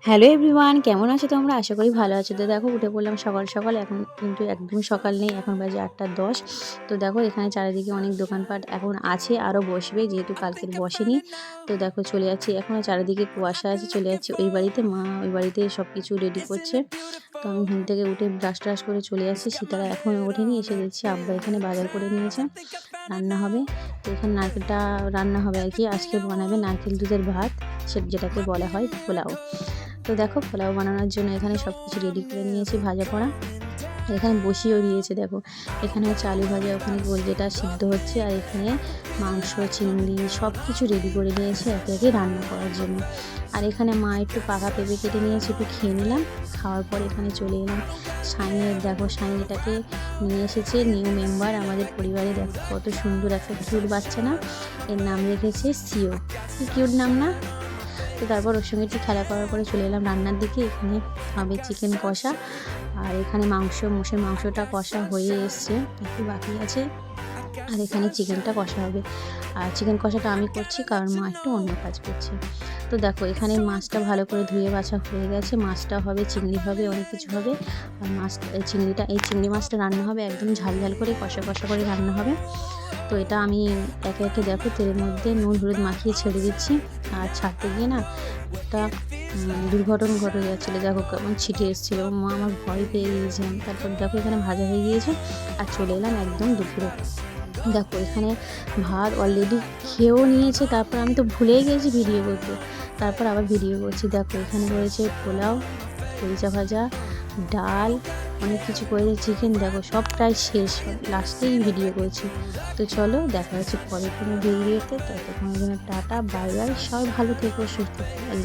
Hello everyone, কেমন আছো তোমরা? আশা করি ভালো আছো। তো দেখো উঠে পড়লাম সকাল সকাল। এখন কিন্তু একদম সকাল নেই, এখন বাজে ৮টা ১০। তো দেখো এখানে চারিদিকে অনেক দোকানপাট এখন আছে, আরও বসবে, যেহেতু কালকের বসেনি। তো দেখো চলে যাচ্ছি, এখনও চারিদিকে কুয়াশা আছে, চলে যাচ্ছি ওই বাড়িতে। মা ওই বাড়িতে সব কিছু রেডি করছে। তো আমি ঘুম থেকে উঠে ব্রাশ ট্রাশ করে চলে যাচ্ছি। সীতারা এখনও ওঠেনি, এসে দেখছি আব্বা এখানে বাজার করে নিয়েছে, রান্না হবে। তো এখানে নারকেলটা রান্না হবে আর কি। আজকে বানাবে নারকেল দুধের ভাত, যেটাকে বলা হয় পোলাও। তো দেখো পোলাও বানানোর জন্য এখানে সব কিছু রেডি করে নিয়েছি, ভাজা পোড়া এখানে বসিয়েও দিয়েছে। দেখো এখানে হচ্ছে আলু ভাজা, ওখানে গোল যেটা সিদ্ধ হচ্ছে, আর এখানে মাংস চিংড়ি সব কিছু রেডি করে নিয়েছে একে একে রান্না করার জন্য। আর এখানে মা একটু পাকা পেঁপে কেটে নিয়েছে, একটু খেয়ে নিলাম। খাওয়ার পর এখানে চলে এলাম সাইনের, দেখো সাইন এটাকে নিয়ে এসেছে নিউ মেম্বার আমাদের পরিবারে। দেখো কত সুন্দর একটা কিউট বাচ্চা না, এর নাম রেখেছে সিও। কি কিউট নাম না? তো তারপর ওর সঙ্গে একটু খেলা করার পরে চলে এলাম রান্নার দিকে। এখানে হবে চিকেন কষা, আর এখানে মোষের মাংসটা কষা হয়ে এসছে, একটু বাকি আছে। আর এখানে চিকেনটা কষা হবে, আর চিকেন কষাটা আমি করছি কারণ মা একটু অন্য কাজ করছে। তো দেখো এখানে মাছটা ভালো করে ধুয়ে বাছা হয়ে গেছে, মাছটা হবে, চিংড়ি হবে, অনেক কিছু হবে। আর এই চিংড়ি মাছটা রান্না হবে একদম ঝাল ঝাল করে, কষা কষা করে রান্না হবে। তো এটা আমি একে একে দেখো তেলের মধ্যে নুন হলুদ মাখিয়ে ছেড়ে দিচ্ছি। আর ছাড়তে গিয়ে না একটা দুর্ঘটনা ঘটে যাচ্ছিলো, দেখো কেমন ছিটে এসেছিলো, মা আমার ভয় পেয়ে গিয়েছিলাম। তারপর দেখো এখানে ভাজা হয়ে গিয়েছে, আর চলে এলাম একদম দুপুরে। দেখো এখানে ভাত অলরেডি খেয়েও নিয়েছে, তারপর আমি তো ভুলেই গেছি ভিডিও করতে, তারপর আবার ভিডিও করছি। দেখো এখানে রয়েছে পোলাও, কলিজা ভাজা, ডাল, অনেক কিছু করেছে, চিকেন। দেখো সব প্রায় শেষ, লাস্টেই ভিডিও করেছি। তো চলো দেখা হচ্ছে পরে কোনো ভিডিওতে, ততক্ষণের জন্য টাটা বাই বাই। সবাই ভালো থেকো, সুস্থ থেকো, আল্লাহ।